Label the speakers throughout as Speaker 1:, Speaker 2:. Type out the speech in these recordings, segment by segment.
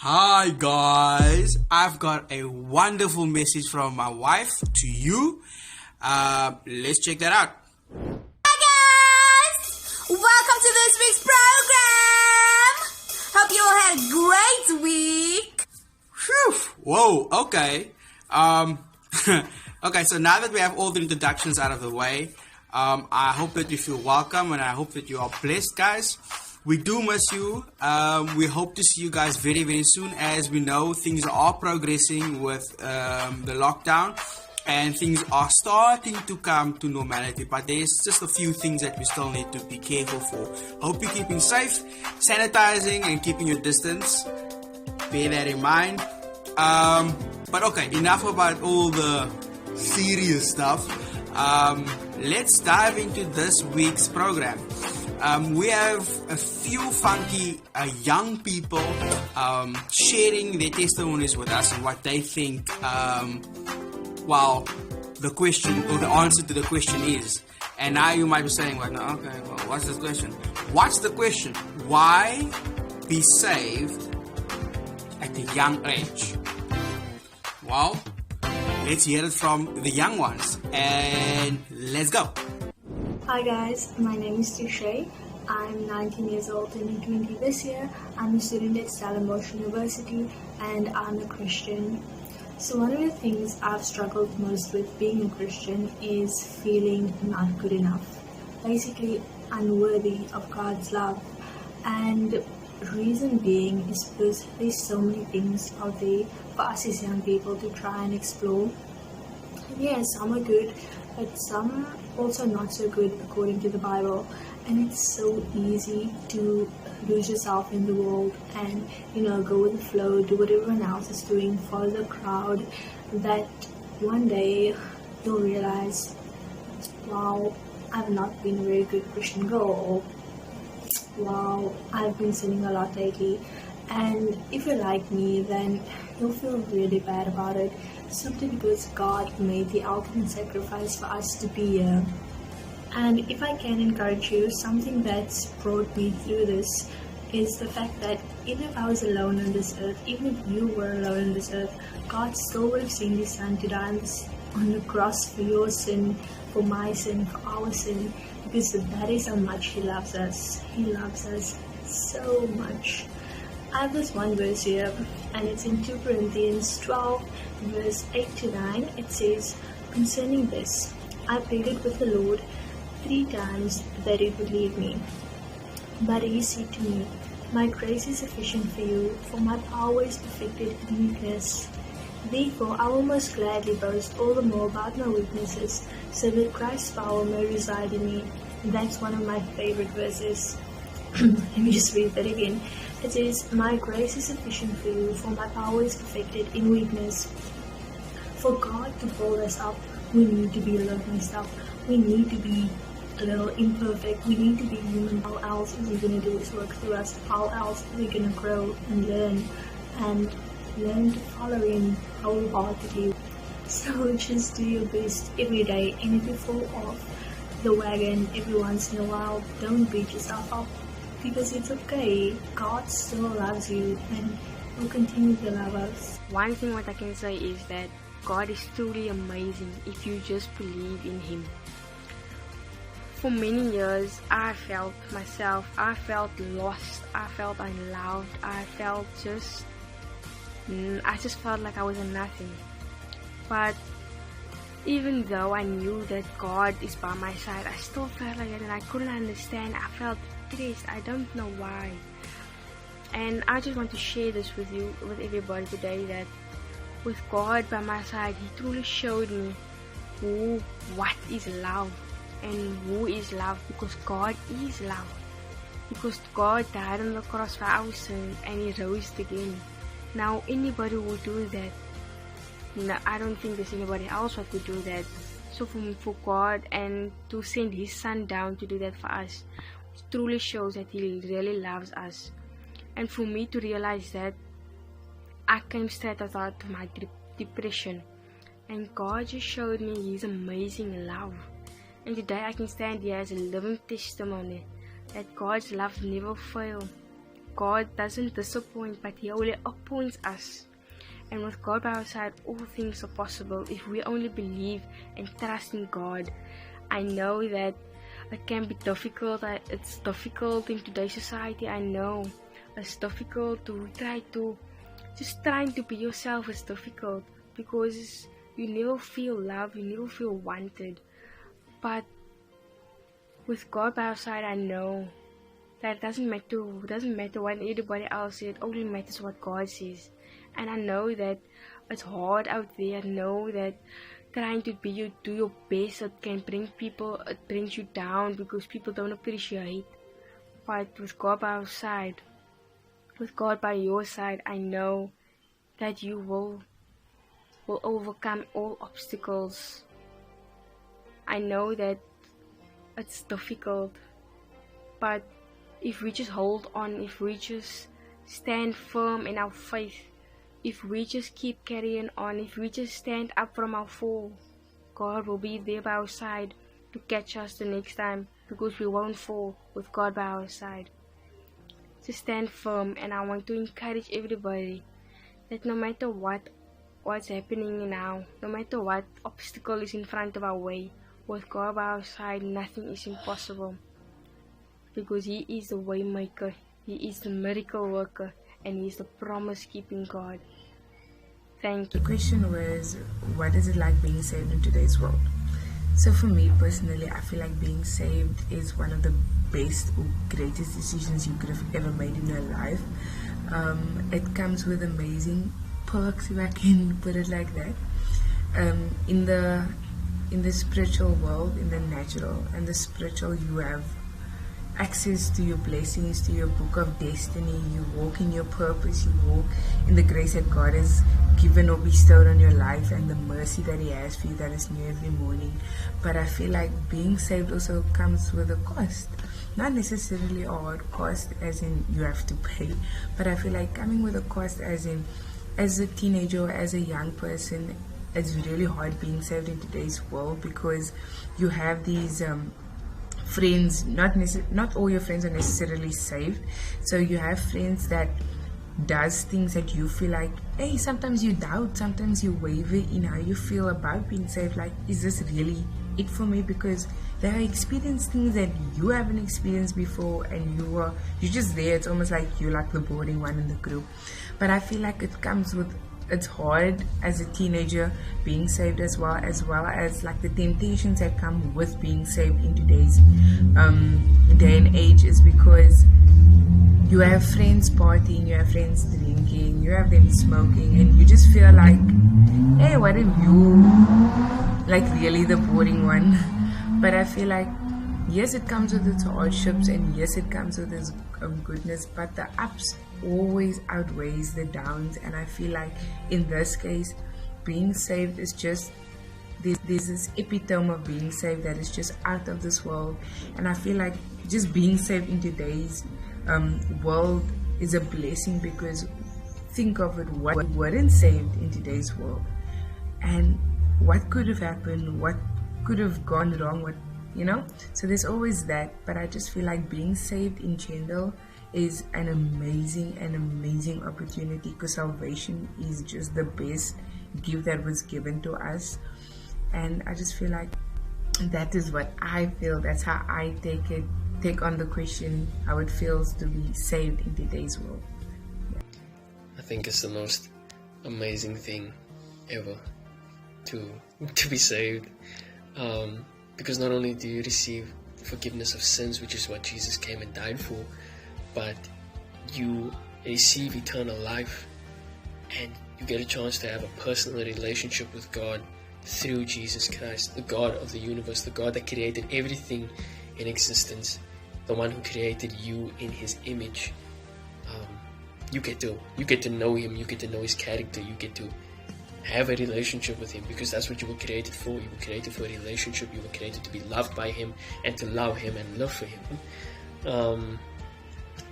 Speaker 1: Hi guys, I've got a wonderful message from my wife to you. Let's check that out.
Speaker 2: Hi guys! Welcome to this week's program! Hope you all had a great week.
Speaker 1: Phew. Whoa, okay. Okay, so now that we have all the introductions out of the way, I hope that you feel welcome and I hope that you are blessed, guys. We do miss you. We hope to see you guys very, very soon. As we know, things are progressing with the lockdown and things are starting to come to normality. But there's just a few things that we still need to be careful for. Hope you're keeping safe, sanitizing and keeping your distance. Bear that in mind. But okay, enough about all the serious stuff. Let's dive into this week's program. We have a few funky young people sharing their testimonies with us and what they think, the question or the answer to the question is. And now you might be saying, okay, well, what's the question? What's the question? Why be saved at a young age? Well, let's hear it from the young ones. And let's go.
Speaker 3: Hi guys, my name is Tishay. I'm 19 years old and 20 this year. I'm a student at Stellenbosch University and I'm a Christian. So one of the things I've struggled most with being a Christian is feeling not good enough. Basically unworthy of God's love. And reason being is because there's so many things out there for us as young people to try and explore. And yeah, some are good, but some also not so good according to the Bible. And it's so easy to lose yourself in the world and go with the flow, do what everyone else is doing, follow the crowd, that one day you'll realize, wow, I've not been a very good Christian girl, or wow, I've been sinning a lot lately. And if you're like me, then you'll feel really bad about it, simply because God made the ultimate sacrifice for us to be here. And if I can encourage you, something that's brought me through this is the fact that even if I was alone on this earth, even if you were alone on this earth, God still would have sent His Son to die on the cross for your sin, for my sin, for our sin, because that is how much He loves us. He loves us so much. I have this one verse here, and it's in 2 Corinthians 12, verse 8 to 9. It says, "Concerning this, I pleaded with the Lord 3 times that He would leave me. But He said to me, My grace is sufficient for you, for my power is perfected in weakness. Therefore I will most gladly boast all the more about my weaknesses, so that Christ's power may reside in me." And that's one of my favorite verses. Let me just read that again. It says, "My grace is sufficient for you, for my power is perfected in weakness." For God to build us up, we need to be a little messed up. We need to be a little imperfect. We need to be human. How else is He going to do His work through us? How else are we going to grow and learn to follow Him wholeheartedly? So just do your best every day, and if you fall off the wagon every once in a while, don't beat yourself up, because it's okay. God still loves you and will continue to love us.
Speaker 4: One thing what I can say is that God is truly amazing if you just believe in Him. For many years, I felt lost, I felt unloved, I just felt like I was a nothing. But even though I knew that God is by my side, I still felt like that and I couldn't understand. I felt stressed, I don't know why. And I just want to share this with you, with everybody today, that with God by my side, He truly showed me what is love and who is love, because God is love. Because God died on the cross for our sins and He rose again. Now anybody who would do that, no, I don't think there's anybody else who could do that. So for God and to send His Son down to do that for us, it truly shows that He really loves us. And for me to realize that, I came straight out of my depression, and God just showed me His amazing love. And today I can stand here as a living testimony that God's love never fails. God doesn't disappoint, but He only appoints us. And with God by our side, all things are possible if we only believe and trust in God. I know that it can be difficult. It's difficult in today's society. I know it's difficult to trying to be yourself is difficult because you never feel loved, you never feel wanted. But with God by our side, I know that it doesn't matter what anybody else says. It only matters what God says. And I know that it's hard out there. I know that trying to do your best, it brings you down because people don't appreciate. But with God by our side, with God by your side, I know that you will overcome all obstacles. I know that it's difficult, but if we just hold on, if we just stand firm in our faith, if we just keep carrying on, if we just stand up from our fall, God will be there by our side to catch us the next time, because we won't fall with God by our side. To stand firm, and I want to encourage everybody that no matter what's happening now, no matter what obstacle is in front of our way, with God by our side, nothing is impossible, because He is the way maker, He is the miracle worker, and He is the promise keeping God. Thank you.
Speaker 5: The question was, what is it like being saved in today's world? So for me personally, I feel like being saved is one of the best or greatest decisions you could have ever made in your life. It comes with amazing perks, if I can put it like that. In the spiritual world, in the natural and the spiritual, you have access to your blessings, to your book of destiny. You walk in your purpose, you walk in the grace that God has given or bestowed on your life, and the mercy that He has for you that is new every morning. But I feel like being saved also comes with a cost. Not necessarily a hard cost as in you have to pay, but I feel like coming with a cost as in, as a teenager or as a young person, it's really hard being saved in today's world, because you have these friends, not all your friends are necessarily saved. So you have friends that does things that you feel like, hey, sometimes you doubt, sometimes you waver in how you feel about being saved. Like, is this really it for me? Because they have experienced things that you haven't experienced before, and you're just there. It's almost like you're like the boring one in the group. But I feel like it's hard as a teenager being saved, as well as like the temptations that come with being saved in today's day and age, is because you have friends partying, you have friends drinking, you have them smoking, and you just feel like, hey, what if you like really the boring one? But I feel like, yes, it comes with its hardships, and yes, it comes with its goodness, but the ups always outweighs the downs. And I feel like in this case, being saved is just there's this epitome of being saved that is just out of this world. And I feel like just being saved in today's world is a blessing, because think of it, what weren't saved in today's world, and what could have happened, what could have gone wrong, so there's always that. But I just feel like being saved in general is an amazing opportunity, because salvation is just the best gift that was given to us. And I just feel like that is what I feel. That's how I take on the question, how it feels to be saved in today's world.
Speaker 6: I think it's the most amazing thing ever to be saved, because not only do you receive forgiveness of sins, which is what Jesus came and died for, but you receive eternal life, and you get a chance to have a personal relationship with God through Jesus Christ, the God of the universe, the God that created everything in existence, the one who created you in His image. You get to know Him, you get to know His character, you get to have a relationship with Him, because that's what you were created for. You were created for a relationship. You were created to be loved by Him and to love Him and live for Him.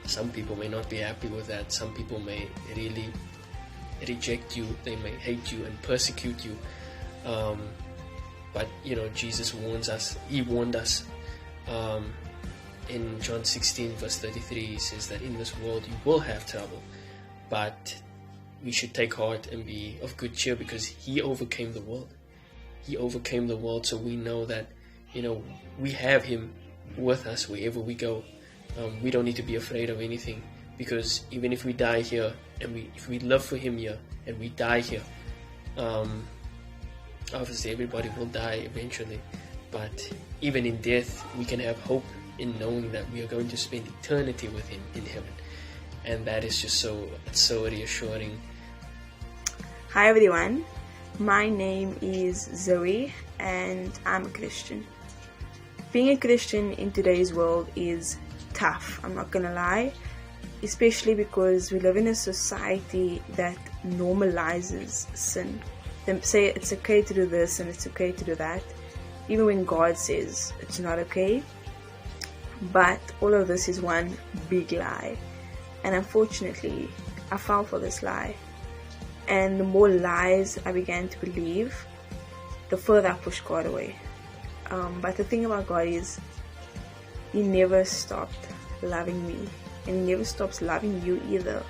Speaker 6: Some people may not be happy with that. Some people may really reject you. They may hate you and persecute you. But Jesus warns us. He warned us in John 16 verse 33, he says that in this world you will have trouble, but we should take heart and be of good cheer because he overcame the world. He overcame the world, so we know that, we have him with us wherever we go. We don't need to be afraid of anything, because even if we die here and if we live for him here and we die here, obviously everybody will die eventually, but even in death we can have hope in knowing that we are going to spend eternity with him in heaven, and that is just so reassuring.
Speaker 7: Hi everyone, my name is Zoe and I'm a Christian. Being a Christian in today's world is tough, I'm not gonna lie, especially because we live in a society that normalizes sin. They say it's okay to do this and it's okay to do that, even when God says it's not okay. But all of this is one big lie, and unfortunately I fell for this lie. And the more lies I began to believe, the further I pushed God away. But the thing about God is, he never stopped loving me, and he never stops loving you either.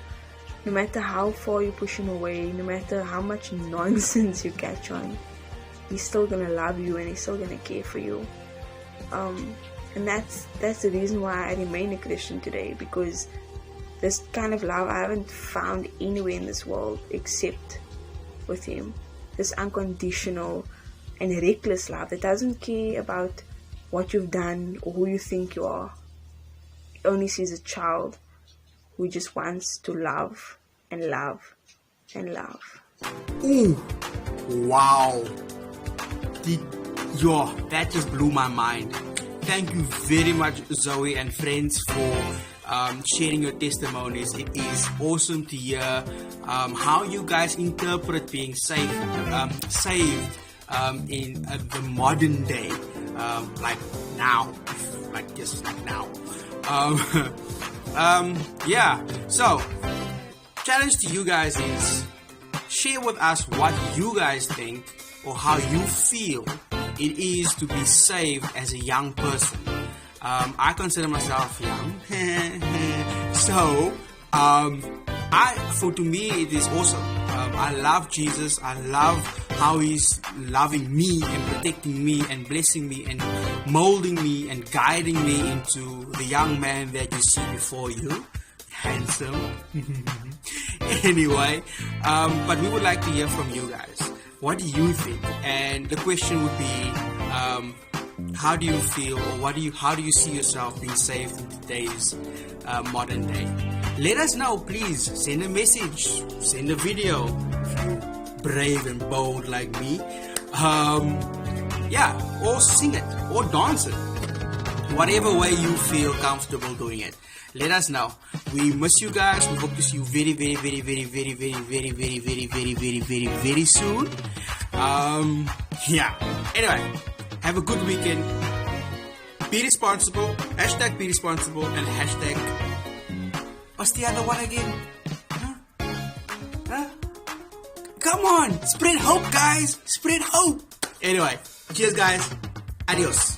Speaker 7: No matter how far you push him away, no matter how much nonsense you catch on, he's still gonna love you and he's still gonna care for you. And that's the reason why I remain a Christian today, because this kind of love I haven't found anywhere in this world except with him. This unconditional and reckless love that doesn't care about what you've done or who you think you are. He only sees a child who just wants to love and love and love.
Speaker 1: Ooh, wow. That just blew my mind. Thank you very much, Zoe and friends, for sharing your testimonies. It is awesome to hear how you guys interpret being saved in the modern day, like now, just like now. Yeah. So, challenge to you guys is share with us what you guys think or how you feel it is to be saved as a young person. I consider myself young, so to me it is awesome. I love Jesus. I love how he's loving me and protecting me and blessing me and molding me and guiding me into the young man that you see before you. Handsome. Anyway, but we would like to hear from you guys. What do you think? And the question would be, how do you feel, or how do you see yourself being saved in today's modern day? Let us know, please. Send a message, send a video, if you're brave and bold like me. Or sing it, or dance it. Whatever way you feel comfortable doing it. Let us know. We miss you guys. We hope to see you very, very, very, very, very, very, very, very, very, very, very, very, very soon. Anyway, have a good weekend. Be responsible. # be responsible and #. What's the other one again? Huh? Come on, spread hope, guys. Spread hope. Anyway, cheers, guys. Adios.